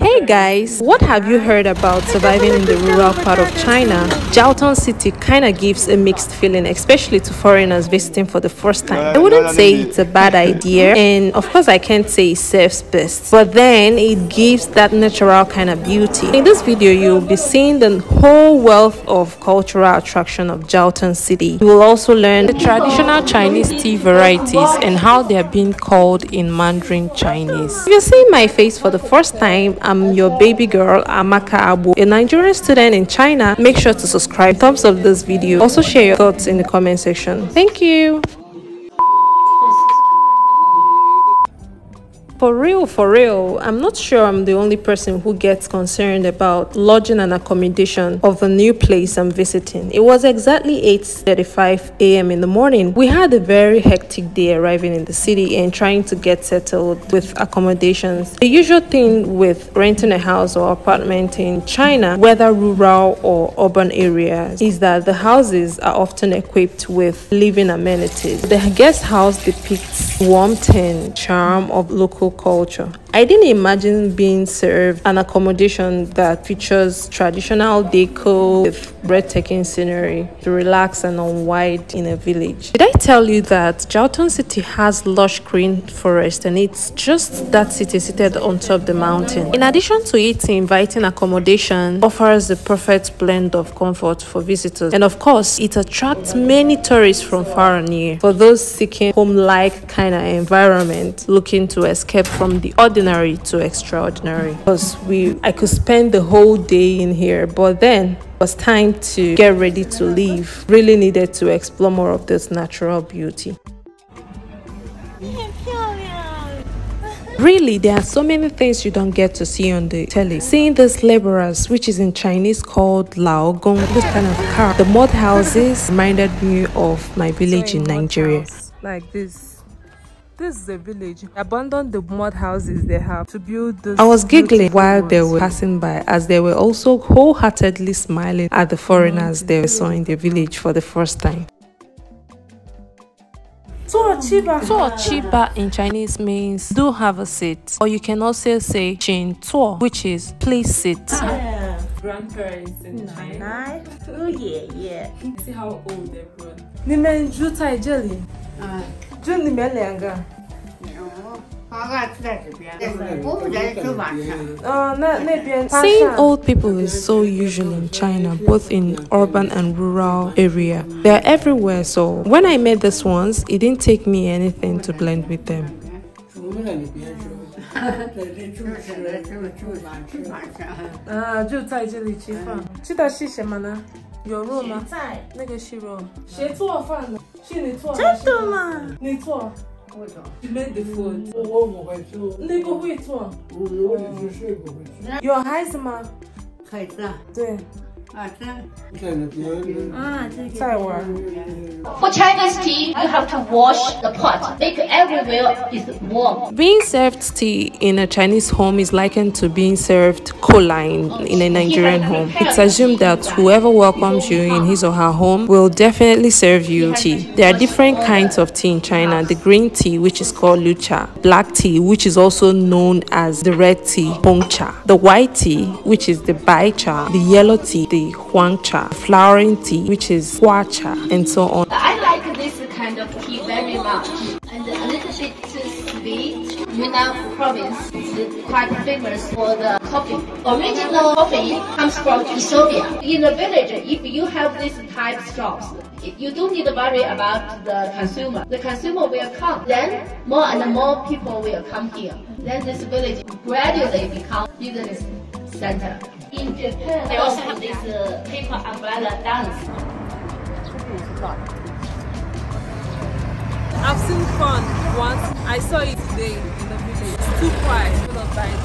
Hey guys, what have you heard about surviving in the rural part of China? Jiaotong City kind of gives a mixed feeling, especially to foreigners visiting for the first time. I wouldn't say it's a bad idea, and of course I can't say it serves best, but then it gives that natural kind of beauty. In this video, you'll be seeing the whole wealth of cultural attraction of Jiaotong City. You will also learn the traditional Chinese tea varieties and how they are being called in Mandarin Chinese. If you're seeing my face for the first time, I'm your baby girl, Amaka Agbo, a Nigerian student in China. Make sure to subscribe, thumbs up this video. Also share your thoughts in the comment section. Thank you. For real, I'm not sure I'm the only person who gets concerned about lodging and accommodation of the new place I'm visiting. It was exactly 8:35 a.m. in the morning. We had a very hectic day arriving in the city and trying to get settled with accommodations. The usual thing with renting a house or apartment in China, whether rural or urban areas, is that the houses are often equipped with living amenities. The guest house depicts warmth and charm of local culture. I didn't imagine being served an accommodation that features traditional decor with breathtaking scenery to relax and unwind in a village. Did I tell you that Jiaotong City has lush green forest and it's just that city seated on top of the mountain? In addition to it, inviting accommodation offers the perfect blend of comfort for visitors, and of course it attracts many tourists from far and near. For those seeking home-like kind of environment, looking to escape from the ordinary to extraordinary, because I could spend the whole day in here, but then it was time to get ready to leave. Really needed to explore more of this natural beauty. Really, there are so many things you don't get to see on the telly. Seeing these laborers, which is in Chinese called laogong, this kind of car, the mud houses reminded me of my village in Nigeria. Like this. This is a village. Abandoned the mud houses they have to build this. I was giggling while they were passing by, as they were also wholeheartedly smiling at the foreigners they saw in the village for the first time. Chiba in Chinese means do have a seat, or you can also say Jin Tuo, which is please sit. Grandparents in China. Oh yeah. See how old everyone. Seeing old people is so usual in China, both in urban and rural area. They are everywhere, so when I met these ones, it didn't take me anything to blend with them. You made the food. Your eyes, ma. For Chinese tea, you have to wash the pot, make everywhere is warm. Being served tea in a Chinese home is likened to being served cola in a Nigerian home. It's assumed that whoever welcomes you in his or her home will definitely serve you tea. There are different kinds of tea in China. The green tea, which is called lucha, black tea, which is also known as the red tea, hongcha, the white tea, which is the bai cha, the yellow tea, the huang cha, flowering tea, which is hua cha, and so on. I like this kind of tea very much, and a little bit sweet. Yunnan province is quite famous for the coffee. Original coffee comes from Ethiopia. In the village, if you have this type of shops, you don't need to worry about the consumer. The consumer will come. Then more and more people will come here. Then this village gradually becomes business center. In Japan, they also have this paper umbrella dance. I've seen fun once. I saw it today in the village. It's too quiet. I'm not buying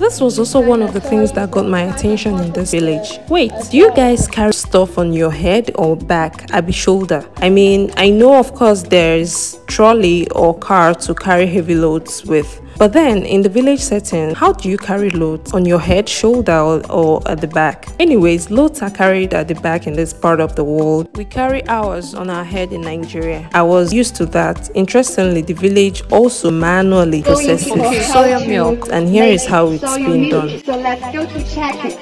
This was also one of the things that got my attention in this village. Wait, do you guys carry stuff on your head or back, abi shoulder. I mean, I know of course there's trolley or car to carry heavy loads with, but then in the village setting, how do you carry loads? On your head, shoulder, or at the back? Anyways, loads are carried at the back in this part of the world. We carry ours on our head in Nigeria. I was used to that. Interestingly, the village also manually processes soya milk, and here is how it's been done. So let's go to check it.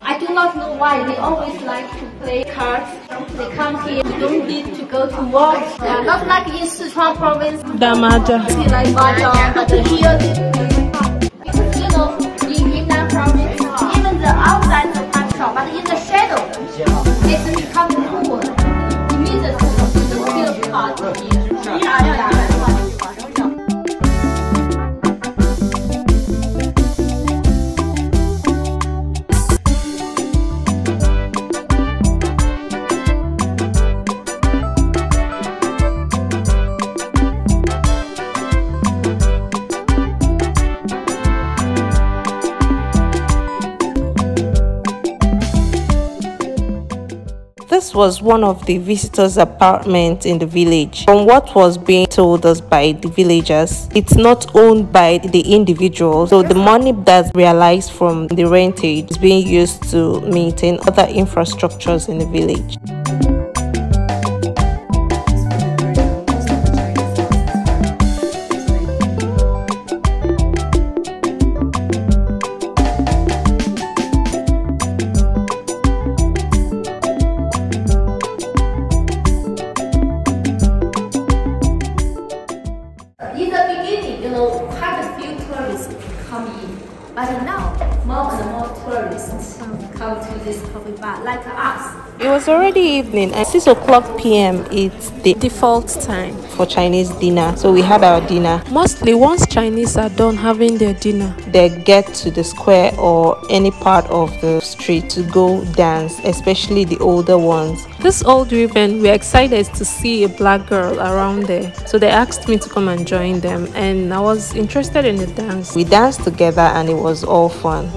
I do not know why they always like to play cards. They come here, you don't need to go to work. Not like in Sichuan province. Damaja. They like mahjong, but here because you know in Yunnan province, even the outside is a pawn shop, but in the shadow, it's become cool. You need the field card here. This was one of the visitors' apartments in the village. From what was being told us by the villagers, it's not owned by the individual, so the money that's realized from the rentage is being used to maintain other infrastructures in the village. In the beginning, you know, quite a few tourists come in, but now more and more tourists come to this coffee bar, like us. It was already evening, and 6 o'clock p.m. it's the default time for Chinese dinner. So we had our dinner. Mostly once Chinese are done having their dinner, they get to the square or any part of the street to go dance, especially the older ones. These old women were excited to see a black girl around there, so they asked me to come and join them, and I was interested in the dance. We danced together and it was all fun.